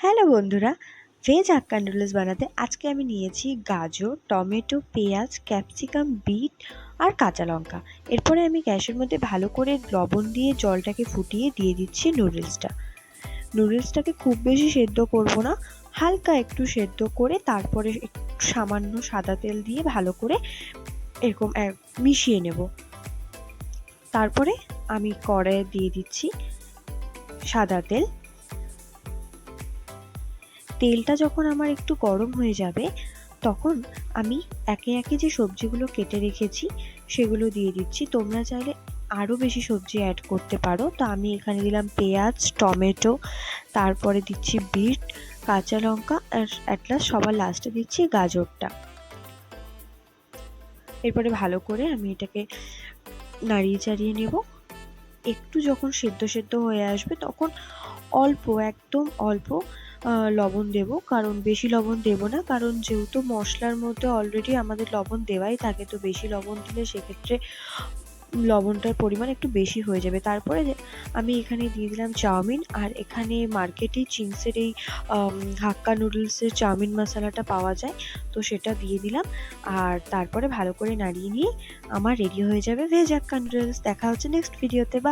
Hello বন্ধুরা, veg hakka noodles বানাতে আজকে আমি নিয়েছি গাজর, টমেটো, পেঁয়াজ, ক্যাপসিকাম, বিট আর কাঁচা লঙ্কা। এরপরে আমি গ্যাসের মধ্যে ভালো করে লবণ দিয়ে জলটাকে ফুটিয়ে দিয়ে দিচ্ছি নুডলসটাকে খুব বেশি সেদ্ধ করব না, হালকা একটু সেদ্ধ করে তারপরে একটু সামান্য সাদা তেল দিয়ে ভালো করে এরকম মিশিয়ে নেব। তারপরে আমি কড়াইয়ে দিয়ে দিচ্ছি সাদা তেল। তেলটা যখন আমার একটু গরম হয়ে যাবে তখন আমি একে একে যে সবজিগুলো কেটে রেখেছি সেগুলো দিয়ে দিচ্ছি। তোমরা চাইলে আরও বেশি সবজি অ্যাড করতে পারো। তো আমি এখানে দিলাম পেঁয়াজ, টমেটো, তারপরে দিচ্ছি বিট, কাঁচা লঙ্কা আর অ্যাট লাস্ট সবার লাস্টে দিচ্ছি গাজরটা। এরপরে ভালো করে আমি এটাকে নাড়িয়ে চাড়িয়ে নেব। একটু যখন সেদ্ধ হয়ে আসবে তখন একদম অল্প লবণ দেব, কারণ বেশি লবণ দেব না, কারণ যেহেতু মশলার মধ্যে অলরেডি আমাদের লবণ দেওয়াই থাকে, তো বেশি লবণ দিলে সেক্ষেত্রে লবণটার পরিমাণ একটু বেশি হয়ে যাবে। তারপরে আমি এখানে দিয়ে দিলাম চাউমিন, আর এখানে মার্কেটে চিংসের এই হাক্কা নুডলসের চাউমিন মশলাটা পাওয়া যায়, তো সেটা দিয়ে দিলাম। আর তারপরে ভালো করে নাড়িয়ে নিয়ে আমার রেডি হয়ে যাবে ভেজ হাক্কা নুডলস। দেখা হচ্ছে নেক্সট ভিডিওতে। বাই।